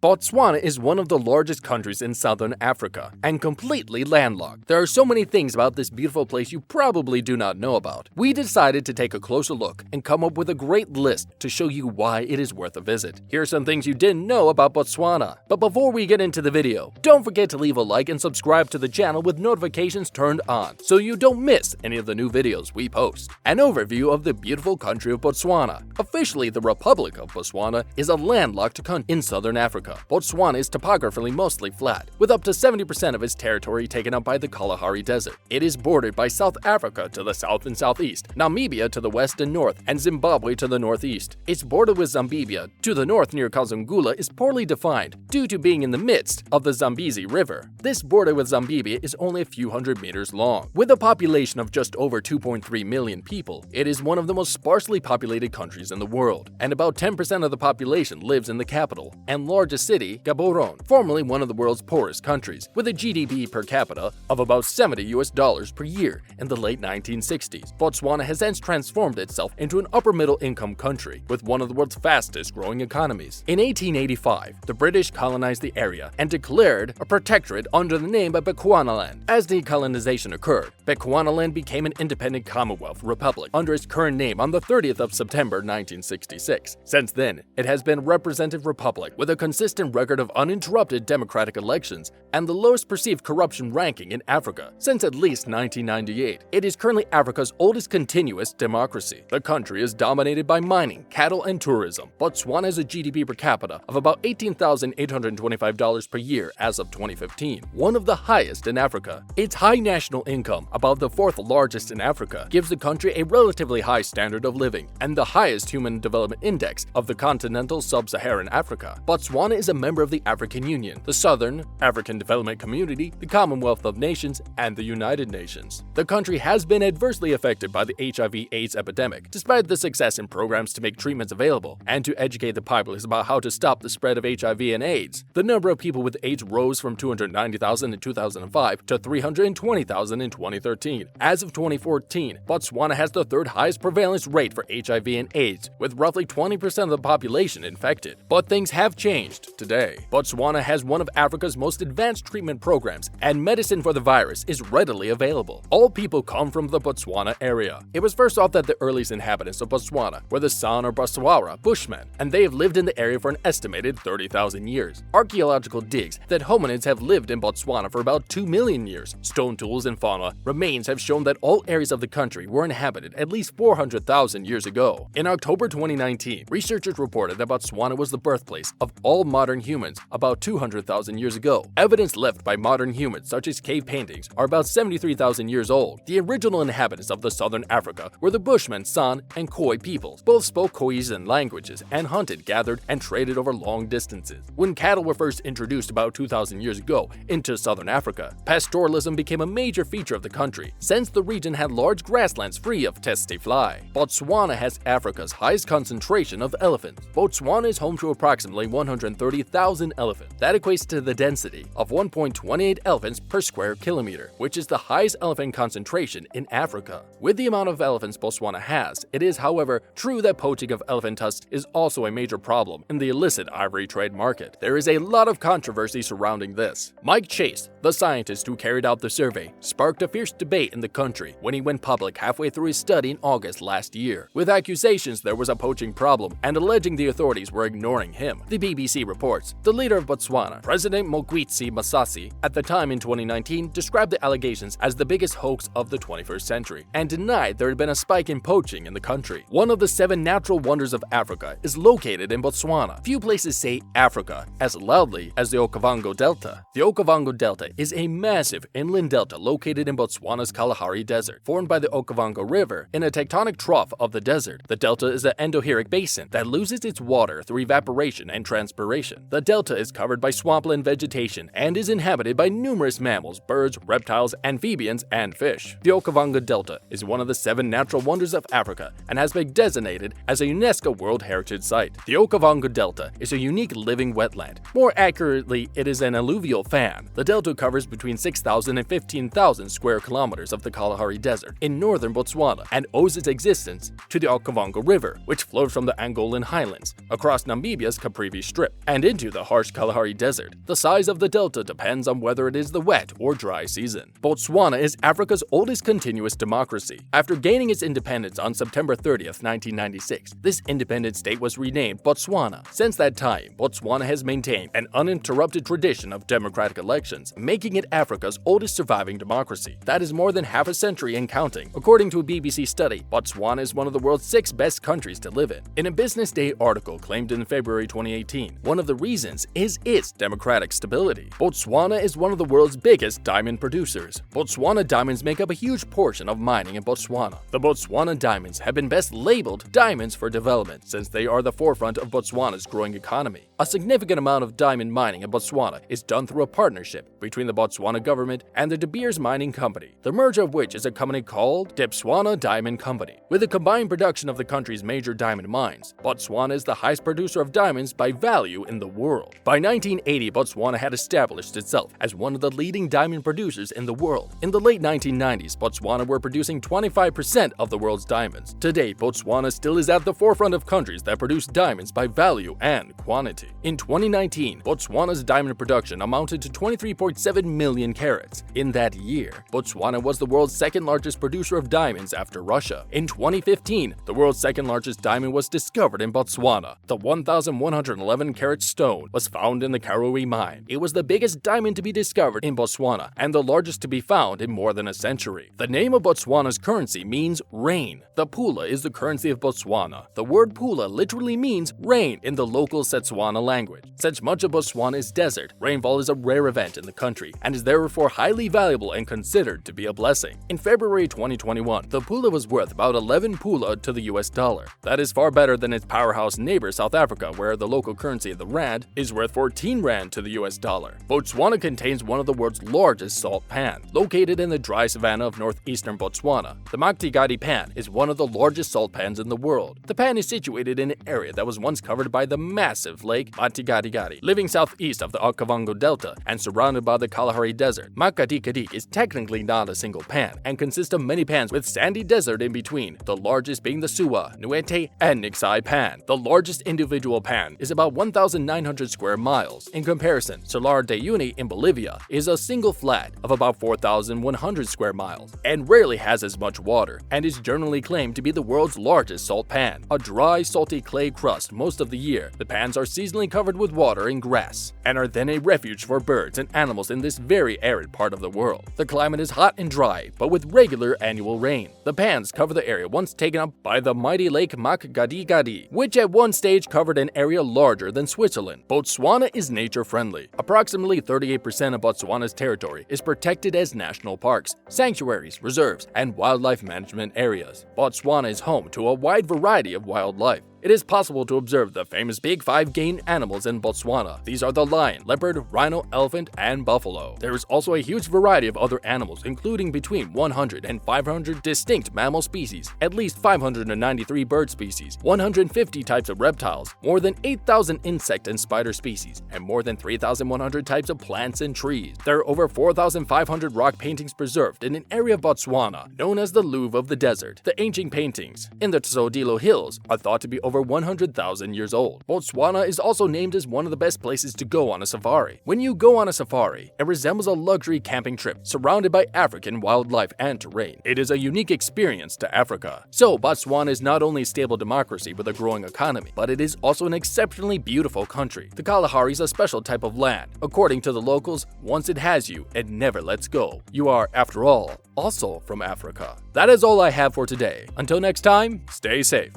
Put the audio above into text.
Botswana is one of the largest countries in southern Africa and completely landlocked. There are so many things about this beautiful place you probably do not know about. We decided to take a closer look and come up with a great list to show you why it is worth a visit. Here are some things you didn't know about Botswana. But before we get into the video, don't forget to leave a like and subscribe to the channel with notifications turned on so you don't miss any of the new videos we post. An overview of the beautiful country of Botswana. Officially, the Republic of Botswana is a landlocked country in southern Africa. Botswana is topographically mostly flat, with up to 70% of its territory taken up by the Kalahari Desert. It is bordered by South Africa to the south and southeast, Namibia to the west and north, and Zimbabwe to the northeast. Its border with Zambia to the north near Kazungula is poorly defined due to being in the midst of the Zambezi River. This border with Zambia is only a few hundred meters long. With a population of just over 2.3 million people, it is one of the most sparsely populated countries in the world, and about 10% of the population lives in the capital and largest city, Gaborone, formerly one of the world's poorest countries, with a GDP per capita of about $70 per year in the late 1960s. Botswana has since transformed itself into an upper-middle income country with one of the world's fastest-growing economies. In 1885, the British colonized the area and declared a protectorate under the name of Bechuanaland. As decolonization occurred, Bechuanaland became an independent Commonwealth Republic under its current name on the 30th of September 1966. Since then, it has been a representative republic with a consistent record of uninterrupted democratic elections and the lowest perceived corruption ranking in Africa since at least 1998. It is currently Africa's oldest continuous democracy. The country is dominated by mining, cattle, and tourism. Botswana has a GDP per capita of about $18,825 per year as of 2015, one of the highest in Africa. Its high national income, about the fourth largest in Africa, gives the country a relatively high standard of living and the highest human development index of the continental sub-Saharan Africa. Botswana is a member of the African Union, the Southern African Development Community, the Commonwealth of Nations, and the United Nations. The country has been adversely affected by the HIV/AIDS epidemic, despite the success in programs to make treatments available and to educate the populace about how to stop the spread of HIV and AIDS. The number of people with AIDS rose from 290,000 in 2005 to 320,000 in 2013. As of 2014, Botswana has the third highest prevalence rate for HIV and AIDS, with roughly 20% of the population infected. But things have changed today. Botswana has one of Africa's most advanced treatment programs, and medicine for the virus is readily available. All people come from the Botswana area. It was first thought that the earliest inhabitants of Botswana were the San or Baswara Bushmen, and they have lived in the area for an estimated 30,000 years. Archaeological digs that hominids have lived in Botswana for about 2 million years. Stone tools and fauna remains have shown that all areas of the country were inhabited at least 400,000 years ago. In October 2019, researchers reported that Botswana was the birthplace of all modern humans about 200,000 years ago. Evidence left by modern humans, such as cave paintings, are about 73,000 years old. The original inhabitants of the southern Africa were the Bushmen, San, and Khoi peoples. Both spoke Khoisan languages and hunted, gathered, and traded over long distances. When cattle were first introduced about 2,000 years ago into southern Africa, pastoralism became a major feature of the country, since the region had large grasslands free of tsetse fly. Botswana has Africa's highest concentration of elephants. Botswana is home to approximately 130,000 elephants. That equates to the density of 1.28 elephants per square kilometer, which is the highest elephant concentration in Africa. With the amount of elephants Botswana has, it is, however, true that poaching of elephant tusks is also a major problem in the illicit ivory trade market. There is a lot of controversy surrounding this. Mike Chase, the scientist who carried out the survey, sparked a fierce debate in the country when he went public halfway through his study in August last year, with accusations there was a poaching problem and alleging the authorities were ignoring him. The BBC reports the leader of Botswana, President Mokgweetsi Masisi, at the time in 2019 described the allegations as the biggest hoax of the 21st century and denied there had been a spike in poaching in the country. One of the 7 natural wonders of Africa is located in Botswana. Few places say Africa as loudly as the Okavango Delta. The Okavango Delta is a massive inland delta located in Botswana's Kalahari Desert, formed by the Okavango River in a tectonic trough of the desert. The delta is an endorheic basin that loses its water through evaporation and transpiration. The delta is covered by swampland vegetation and is inhabited by numerous mammals, birds, reptiles, amphibians, and fish. The Okavango Delta is one of the 7 natural wonders of Africa and has been designated as a UNESCO World Heritage Site. The Okavango Delta is a unique living wetland. More accurately, it is an alluvial fan. The delta covers between 6,000 and 15,000 square kilometers of the Kalahari Desert in northern Botswana and owes its existence to the Okavango River, which flows from the Angolan highlands across Namibia's Caprivi Strip. and into the harsh Kalahari Desert. The size of the delta depends on whether it is the wet or dry season. Botswana is Africa's oldest continuous democracy. After gaining its independence on September 30th, 1996, this independent state was renamed Botswana. Since that time, Botswana has maintained an uninterrupted tradition of democratic elections, making it Africa's oldest surviving democracy. That is more than half a century and counting. According to a BBC study, Botswana is one of the world's 6 best countries to live in. In a Business Day article claimed in February 2018, one of the reasons is its democratic stability. Botswana is one of the world's biggest diamond producers. Botswana diamonds make up a huge portion of mining in Botswana. The Botswana diamonds have been best labeled diamonds for development since they are the forefront of Botswana's growing economy. A significant amount of diamond mining in Botswana is done through a partnership between the Botswana government and the De Beers Mining Company, the merger of which is a company called Botswana Diamond Company. With a combined production of the country's major diamond mines, Botswana is the highest producer of diamonds by value in the world. By 1980, Botswana had established itself as one of the leading diamond producers in the world. In the late 1990s, Botswana were producing 25% of the world's diamonds. Today, Botswana still is at the forefront of countries that produce diamonds by value and quantity. In 2019, Botswana's diamond production amounted to 23.7 million carats. In that year, Botswana was the world's second largest producer of diamonds after Russia. In 2015, the world's second largest diamond was discovered in Botswana. The 1,111-carat stone was found in the Karowe mine. It was the biggest diamond to be discovered in Botswana and the largest to be found in more than a century. The name of Botswana's currency means rain. The pula is the currency of Botswana. The word pula literally means rain in the local Setswana language. Since much of Botswana is desert, rainfall is a rare event in the country and is therefore highly valuable and considered to be a blessing. In February 2021, the pula was worth about 11 pula to the US dollar. That is far better than its powerhouse neighbor South Africa, where the local currency of the rand is worth 14 rand to the US dollar. Botswana contains one of the world's largest salt pans. Located in the dry savanna of northeastern Botswana, the Maktigadi pan is one of the largest salt pans in the world. The pan is situated in an area that was once covered by the massive lake Maktigadi, living southeast of the Okavango Delta and surrounded by the Kalahari Desert. Maktigadi is technically not a single pan and consists of many pans with sandy desert in between, the largest being the Suwa, Nuete, and Nixai pan. The largest individual pan is about 1,900 square miles. In comparison, Salar de Uyuni in Bolivia is a single flat of about 4,100 square miles and rarely has as much water and is generally claimed to be the world's largest salt pan. A dry, salty clay crust most of the year, the pans are seasonally covered with water and grass and are then a refuge for birds and animals in this very arid part of the world. The climate is hot and dry, but with regular annual rain. The pans cover the area once taken up by the mighty lake Maktigadi, which at one stage covered an area larger than Switzerland. Botswana is nature-friendly. Approximately 38% of Botswana's territory is protected as national parks, sanctuaries, reserves, and wildlife management areas. Botswana is home to a wide variety of wildlife. It is possible to observe the famous Big 5 game animals in Botswana. These are the lion, leopard, rhino, elephant, and buffalo. There is also a huge variety of other animals, including between 100 and 500 distinct mammal species, at least 593 bird species, 150 types of reptiles, more than 8,000 insect and spider species, and more than 3,100 types of plants and trees. There are over 4,500 rock paintings preserved in an area of Botswana known as the Louvre of the Desert. The ancient paintings in the Tsodilo Hills are thought to be over 100,000 years old. Botswana is also named as one of the best places to go on a safari. When you go on a safari, it resembles a luxury camping trip surrounded by African wildlife and terrain. It is a unique experience to Africa. So, Botswana is not only a stable democracy with a growing economy, but it is also an exceptionally beautiful country. The Kalahari is a special type of land. According to the locals, once it has you, it never lets go. You are, after all, also from Africa. That is all I have for today. Until next time, stay safe.